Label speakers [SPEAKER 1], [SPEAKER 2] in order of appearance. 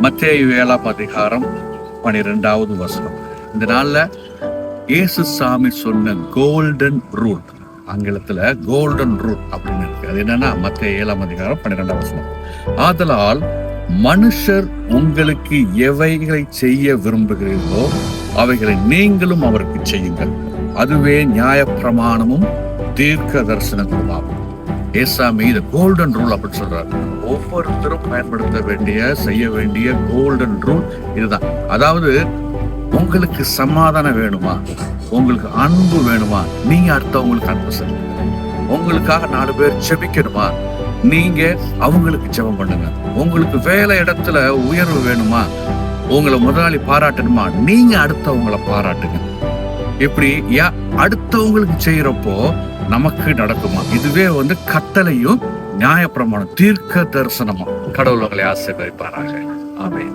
[SPEAKER 1] மத்தேயு 7:12. இந்த நாள்ல இயேசு சாமி சொன்ன கோல்டன் ரூல், ஆங்கிலத்துல கோல்டன் ரூல் அப்படின்னு இருக்கு. அது என்னன்னா மத்தேயு 7:12. ஆதலால் மனுஷர் உங்களுக்கு எவைகளை செய்ய விரும்புகிறீர்களோ அவைகளை நீங்களும் அவருக்கு செய்யுங்கள், அதுவே நியாயப்பிரமாணமும் தீர்க்க தரிசனங்களும் ஆகும். ஏசாமி இது கோல்டன் ரூல் அப்படின்னு சொல்றாரு. ஒவ்வொருத்தரும் பயன்படுத்த வேண்டிய, செய்ய வேண்டிய கோல்டன் ரூல் இதுதான். அதாவது உங்களுக்கு சமாதானம் வேணுமா, உங்களுக்கு அன்பு வேணுமா, நீங்க அடுத்தவங்களுக்கு அன்பு செய்யுங்க. உங்களுக்காக 4 பேர் செபிக்கணுமா, நீங்க அவங்களுக்கு ஜெபம் பண்ணுங்க. உங்களுக்கு வேலை இடத்துல உயர்வு வேணுமா, உங்களை முதலாளி பாராட்டணுமா, நீங்க அடுத்தவங்களை பாராட்டுங்க. இப்படி அடுத்தவங்களுக்கு செய்யறப்போ நமக்கு நடக்குமா? இதுவே கட்டளையும் நியாயப்பிரமாணம், தீர்க்க தரிசனமா. கடவுள் உங்களை ஆசீர்வதிப்பாராக. ஆமென்.